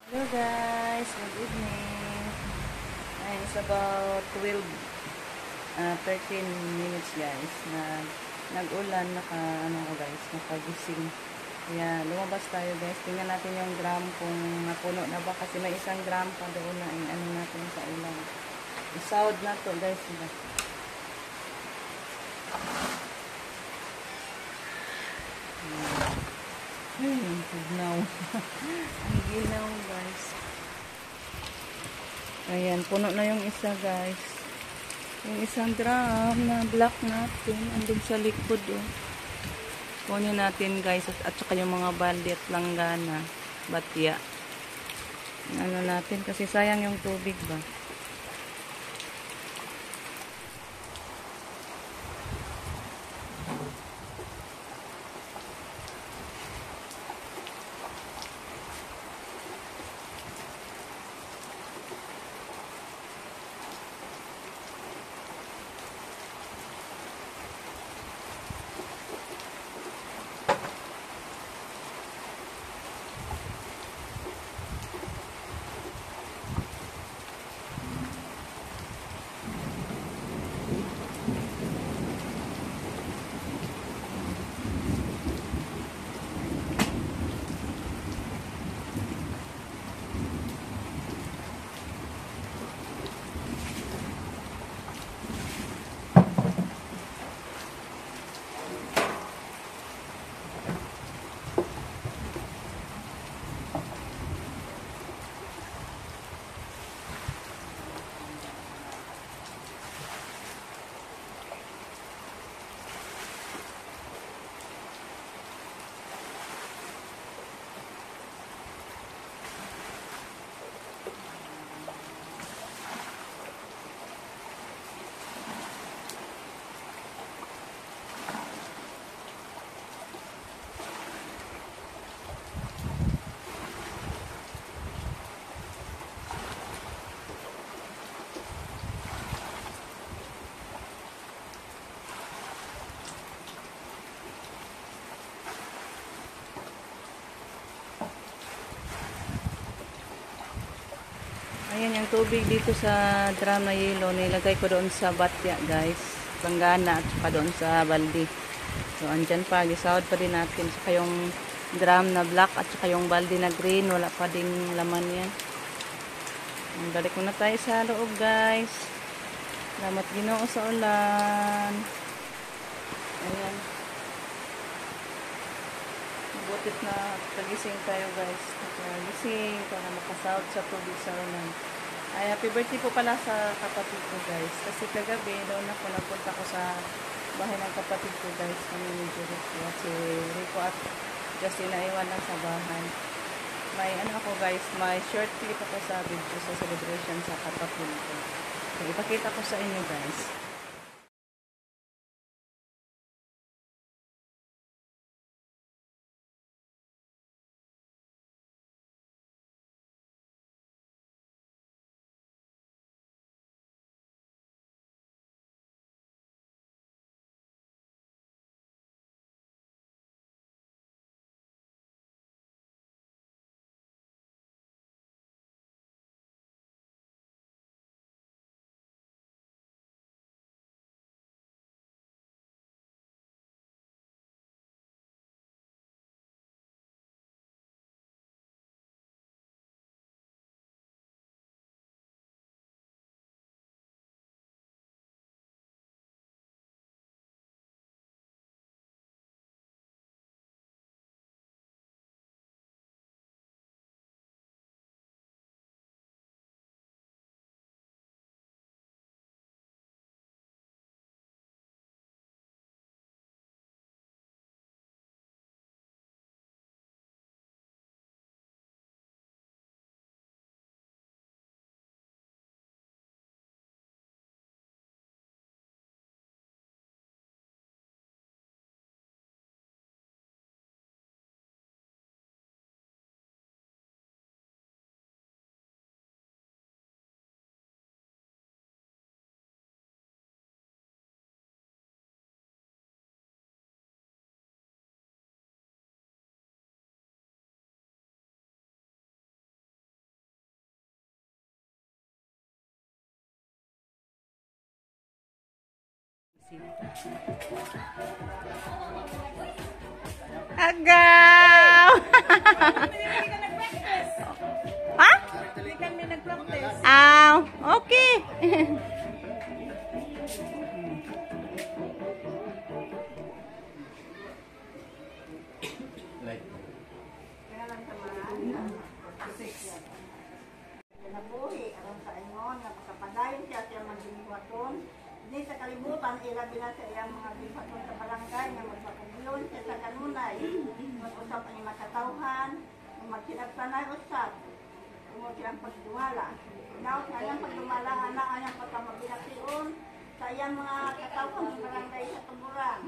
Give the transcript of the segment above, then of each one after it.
Hello guys, good evening. Ay, it's about 13 minutes guys. Nag-ulan, ano ko guys, nakagising. Kaya lumabas tayo guys. Tingnan natin yung drum kung napuno na ba. Kasi may isang drum pa doon na ano natin sa ulan. Isawd na to guys. Diba? Ang ginaw. Ang ginaw guys. Ayan, puno na yung isa guys. Yung isang drum na black natin. Andun sa likod oh. Kunin natin guys. At saka yung mga balde at langgana. Batya. Ano natin kasi sayang yung tubig ba. Ayan yung tubig dito sa drum na yelo. Nilagay ko doon sa batya guys. Langgana at saka doon sa balde. So andyan pa. Gisawad pa din natin. Saka yung drum na black at saka yung balde na green. Wala pa ding laman yan. Balik muna tayo sa loob guys. Salamat Ginoo sa ulan. Ayan. Mabutit na pagising tayo guys. Pagising para makasahod sa tubig sa ulan. Ay, happy birthday po pala sa kapatid ko guys. Kasi kagabi doon ako nagpunta ko sa bahay ng kapatid ko guys. Kami ni Jericho at si Rico at Justin na iwan lang sa bahay. May ano ako guys, may short clip ako sa video sa celebration sa kapatid ko. So, ipakita ko sa inyo guys. Agaw! Ha? Hindi kami nag-practice. Okay. Nabuhi, aron sa ingon, nga makapadayon siya magbingwaton. Hindi sa kalibutan, ilabi na sa iyang mga bingwaton sa barangay, nga magpapagulon siya sa kanunay. Mag-usap ang makatauhan, magsinagsanay usap. Tungod silang pagdumala. Naot nga niyang pagdumala, anak niyang pagkamabinaksion sa iyang mga katauhan sa barangay sa Tuburan.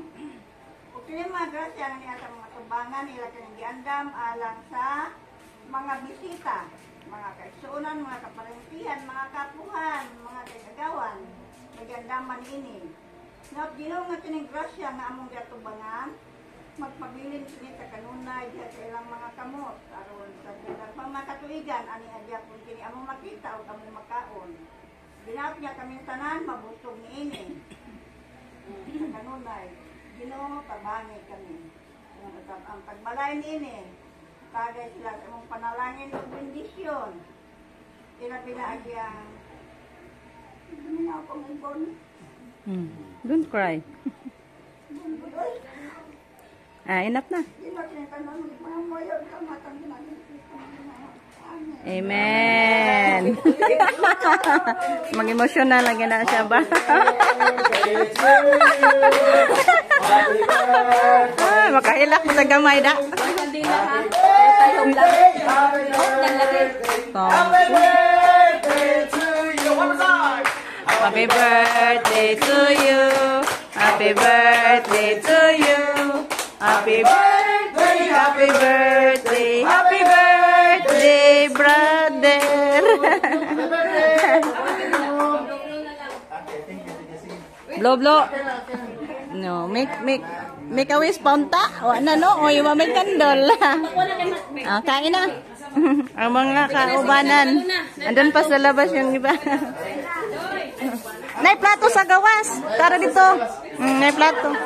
O kini mga grasya nga niya sa mga tubangan, nila kinang alang sa mga bisita, mga kaisunan, mga kaparentihan, mga kapuhan, mga kagagawan, nagandaman ini. Nga ginaw nga kining grasya nga among gatubangan, magpabilin sini sa kanunay diha sa ilang mga kamot aron sa daghang mga katuigan ani adya kun kini among makita o among makaon. Binaot niya kaming tanan mabusog niini. Sa kanunay, Ginoo tabangi kami. Ang pagbalay niini, tagay sila sa among panalangin ug bendisyon. Ila pinaagya. Hindi na ako ngibon. Don't cry. Enough na. Amen. Mag-emotional lang na siya ba? Makahilak mo sa gamay da. Hindi na ha. Tayo lang. Happy birthday to you. Happy birthday to you. Happy birthday, happy birthday, happy birthday, brother. Blow, blow. No, make a wish, paunta. O, ano, no? O, yung mamay kandol. Kain na. Ang mga kaubanan. Andun pa sa labas yung iba. Nay plato sa gawas. Tara dito. Nay plato.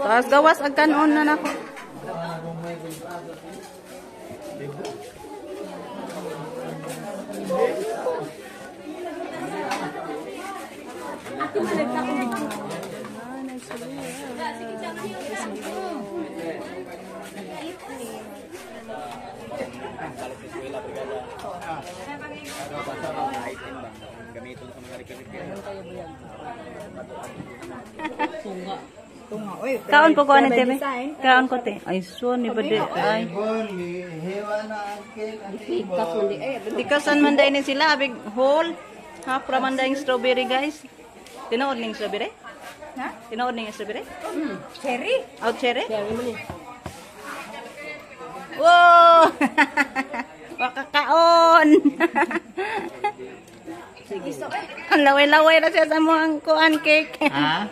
Tapos gawas ag kanon na nako. Kaon po ko ani tebe. Kaon ko te. Ay so ni bade ay. Dikasan man dai ni sila big hole. Half ra man dai strawberry guys. Tinood ning strawberry? Ha? Tinood ning strawberry? Cherry? Out cherry? Cherry man ni. Wow! Makakaon! Sige. Laway-laway na siya sa mga kuan cake. Ha?